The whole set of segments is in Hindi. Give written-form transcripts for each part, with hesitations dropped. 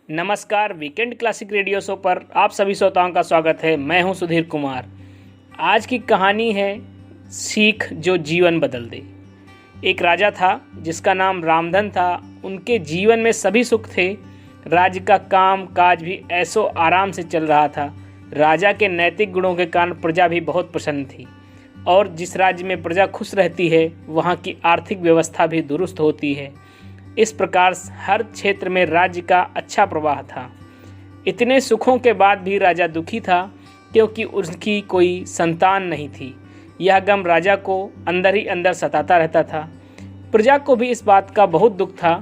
नमस्कार, वीकेंड क्लासिक रेडियो शो पर आप सभी श्रोताओं का स्वागत है। मैं हूं सुधीर कुमार। आज की कहानी है सीख जो जीवन बदल दे। एक राजा था जिसका नाम रामधन था। उनके जीवन में सभी सुख थे। राज्य का काम काज भी ऐसो आराम से चल रहा था। राजा के नैतिक गुणों के कारण प्रजा भी बहुत प्रसन्न थी और जिस राज्य में प्रजा खुश रहती है वहाँ की आर्थिक व्यवस्था भी दुरुस्त होती है। इस प्रकार हर क्षेत्र में राज्य का अच्छा प्रवाह था। इतने सुखों के बाद भी राजा दुखी था क्योंकि उसकी कोई संतान नहीं थी। यह गम राजा को अंदर ही अंदर सताता रहता था। प्रजा को भी इस बात का बहुत दुख था।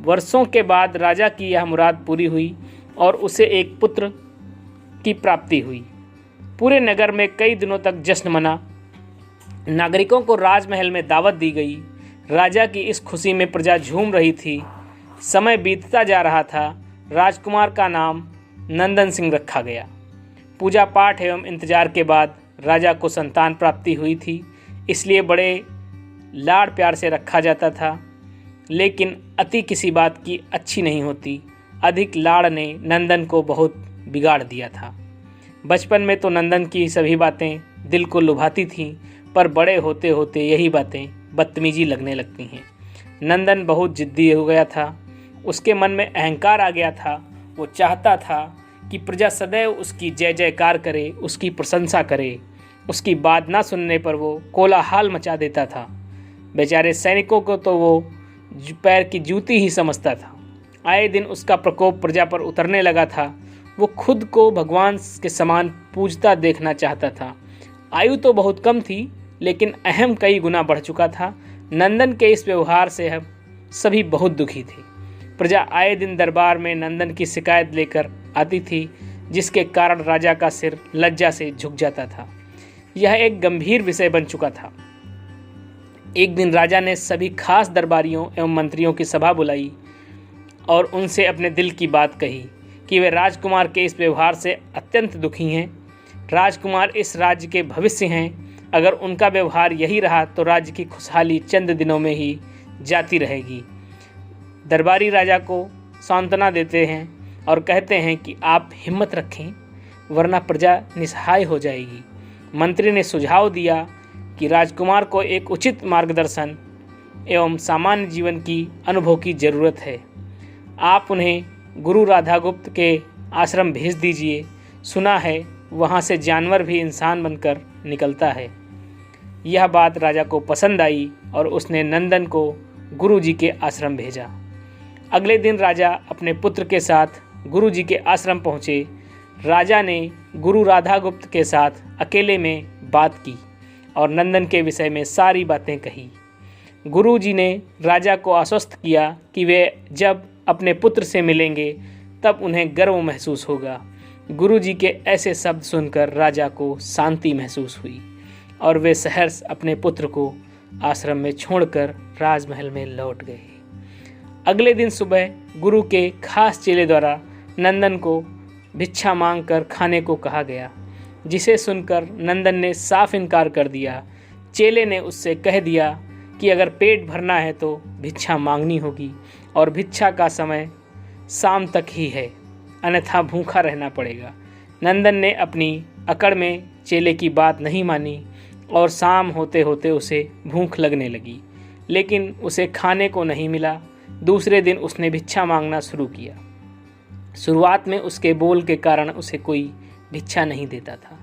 वर्षों के बाद राजा की यह मुराद पूरी हुई और उसे एक पुत्र की प्राप्ति हुई। पूरे नगर में कई दिनों तक जश्न मना। नागरिकों को राजमहल में दावत दी गई। राजा की इस खुशी में प्रजा झूम रही थी। समय बीतता जा रहा था। राजकुमार का नाम नंदन सिंह रखा गया। पूजा पाठ एवं इंतजार के बाद राजा को संतान प्राप्ति हुई थी, इसलिए बड़े लाड़ प्यार से रखा जाता था। लेकिन अति किसी बात की अच्छी नहीं होती। अधिक लाड़ ने नंदन को बहुत बिगाड़ दिया था। बचपन में तो नंदन की सभी बातें दिल को लुभाती थीं, पर बड़े होते होते यही बातें बदतमीजी लगने लगती हैं। नंदन बहुत जिद्दी हो गया था। उसके मन में अहंकार आ गया था। वो चाहता था कि प्रजा सदैव उसकी जय जयकार करे, उसकी प्रशंसा करे। उसकी बात ना सुनने पर वो कोलाहल मचा देता था। बेचारे सैनिकों को तो वो पैर की जूती ही समझता था। आए दिन उसका प्रकोप प्रजा पर उतरने लगा था। वो खुद को भगवान के समान पूजता देखना चाहता था। आयु तो बहुत कम थी, लेकिन अहम कई गुना बढ़ चुका था। नंदन के इस व्यवहार से हम सभी बहुत दुखी थे। प्रजा आए दिन दरबार में नंदन की शिकायत लेकर आती थी, जिसके कारण राजा का सिर लज्जा से झुक जाता था। यह एक गंभीर विषय बन चुका था। एक दिन राजा ने सभी खास दरबारियों एवं मंत्रियों की सभा बुलाई और उनसे अपने दिल की बात कही कि वे राजकुमार के इस व्यवहार से अत्यंत दुखी हैं। राजकुमार इस राज्य के भविष्य हैं। अगर उनका व्यवहार यही रहा तो राज्य की खुशहाली चंद दिनों में ही जाती रहेगी। दरबारी राजा को सांत्वना देते हैं और कहते हैं कि आप हिम्मत रखें, वरना प्रजा निसहाय हो जाएगी। मंत्री ने सुझाव दिया कि राजकुमार को एक उचित मार्गदर्शन एवं सामान्य जीवन की अनुभव की ज़रूरत है। आप उन्हें गुरु राधागुप्त के आश्रम भेज दीजिए। सुना है वहाँ से जानवर भी इंसान बनकर निकलता है। यह बात राजा को पसंद आई और उसने नंदन को गुरुजी के आश्रम भेजा। अगले दिन राजा अपने पुत्र के साथ गुरुजी के आश्रम पहुँचे। राजा ने गुरु राधागुप्त के साथ अकेले में बात की और नंदन के विषय में सारी बातें कही। गुरुजी ने राजा को आश्वस्त किया कि वे जब अपने पुत्र से मिलेंगे तब उन्हें गर्व महसूस होगा। गुरुजी के ऐसे शब्द सुनकर राजा को शांति महसूस हुई और वे सहर्ष अपने पुत्र को आश्रम में छोड़कर राजमहल में लौट गए। अगले दिन सुबह गुरु के खास चेले द्वारा नंदन को भिक्षा मांगकर खाने को कहा गया, जिसे सुनकर नंदन ने साफ इनकार कर दिया। चेले ने उससे कह दिया कि अगर पेट भरना है तो भिक्षा मांगनी होगी और भिक्षा का समय शाम तक ही है, अन्यथा भूखा रहना पड़ेगा। नंदन ने अपनी अकड़ में चेले की बात नहीं मानी और शाम होते होते उसे भूख लगने लगी, लेकिन उसे खाने को नहीं मिला। दूसरे दिन उसने भिक्षा मांगना शुरू किया। शुरुआत में उसके बोल के कारण उसे कोई भिक्षा नहीं देता था,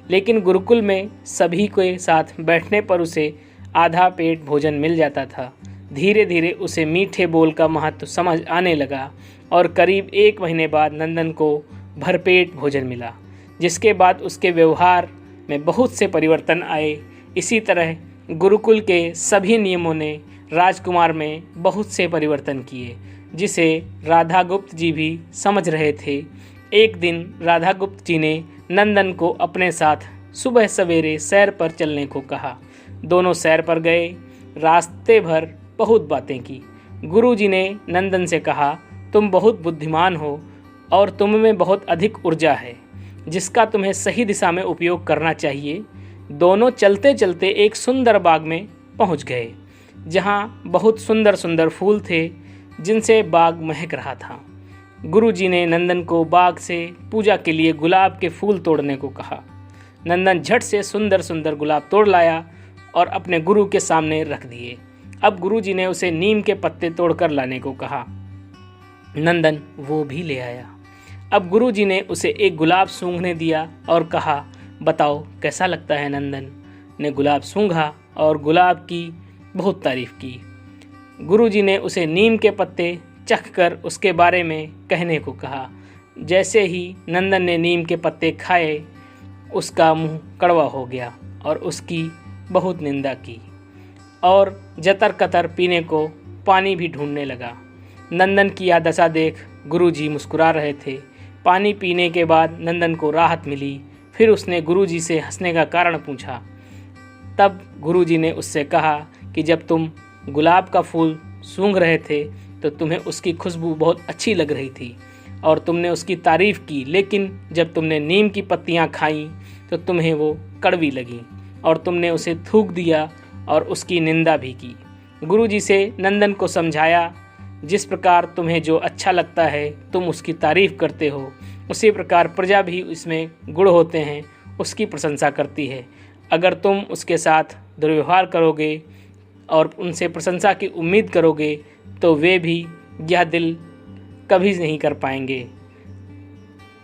लेकिन गुरुकुल में सभी के साथ बैठने पर उसे आधा पेट भोजन मिल जाता था। धीरे धीरे उसे मीठे बोल का महत्व समझ आने लगा और करीब 1 महीने बाद नंदन को भरपेट भोजन मिला, जिसके बाद उसके व्यवहार में बहुत से परिवर्तन आए। इसी तरह गुरुकुल के सभी नियमों ने राजकुमार में बहुत से परिवर्तन किए, जिसे राधागुप्त जी भी समझ रहे थे। एक दिन राधागुप्त जी ने नंदन को अपने साथ सुबह सवेरे सैर पर चलने को कहा। दोनों सैर पर गए। रास्ते भर बहुत बातें की। गुरुजी ने नंदन से कहा, तुम बहुत बुद्धिमान हो और तुम में बहुत अधिक ऊर्जा है, जिसका तुम्हें सही दिशा में उपयोग करना चाहिए। दोनों चलते चलते एक सुंदर बाग में पहुंच गए, जहां बहुत सुंदर सुंदर फूल थे, जिनसे बाग महक रहा था। गुरुजी ने नंदन को बाग से पूजा के लिए गुलाब के फूल तोड़ने को कहा। नंदन झट से सुंदर सुंदर गुलाब तोड़ लाया और अपने गुरु के सामने रख दिए। अब गुरुजी ने उसे नीम के पत्ते तोड़कर लाने को कहा। नंदन वो भी ले आया। अब गुरुजी ने उसे एक गुलाब सूंघने दिया और कहा, बताओ कैसा लगता है। नंदन ने गुलाब सूंघा और गुलाब की बहुत तारीफ की। गुरुजी ने उसे नीम के पत्ते चखकर उसके बारे में कहने को कहा। जैसे ही नंदन ने नीम के पत्ते खाए, उसका मुंह कड़वा हो गया और उसकी बहुत निंदा की और जतर कतर पीने को पानी भी ढूंढने लगा। नंदन की यह दशा देख गुरुजी मुस्कुरा रहे थे। पानी पीने के बाद नंदन को राहत मिली। फिर उसने गुरुजी से हंसने का कारण पूछा। तब गुरुजी ने उससे कहा कि जब तुम गुलाब का फूल सूंघ रहे थे तो तुम्हें उसकी खुशबू बहुत अच्छी लग रही थी और तुमने उसकी तारीफ़ की, लेकिन जब तुमने नीम की पत्तियां खाईं तो तुम्हें वो कड़वी लगी और तुमने उसे थूक दिया और उसकी निंदा भी की। गुरुजी से नंदन को समझाया, जिस प्रकार तुम्हें जो अच्छा लगता है तुम उसकी तारीफ़ करते हो, उसी प्रकार प्रजा भी इसमें गुण होते हैं, उसकी प्रशंसा करती है। अगर तुम उसके साथ दुर्व्यवहार करोगे और उनसे प्रशंसा की उम्मीद करोगे तो वे भी यह दिल कभी नहीं कर पाएंगे।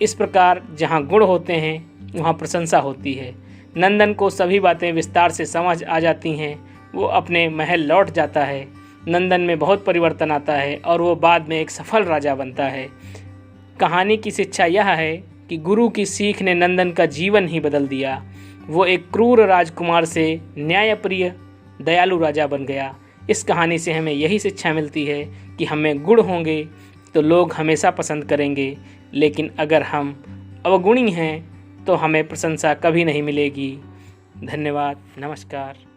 इस प्रकार जहाँ गुण होते हैं वहाँ प्रशंसा होती है। नंदन को सभी बातें विस्तार से समझ आ जाती हैं। वो अपने महल लौट जाता है। नंदन में बहुत परिवर्तन आता है और वो बाद में एक सफल राजा बनता है। कहानी की शिक्षा यह है कि गुरु की सीख ने नंदन का जीवन ही बदल दिया। वो एक क्रूर राजकुमार से न्यायप्रिय दयालु राजा बन गया। इस कहानी से हमें यही शिक्षा मिलती है कि हमें गुण होंगे तो लोग हमेशा पसंद करेंगे, लेकिन अगर हम अवगुणी हैं तो हमें प्रशंसा कभी नहीं मिलेगी। धन्यवाद। नमस्कार।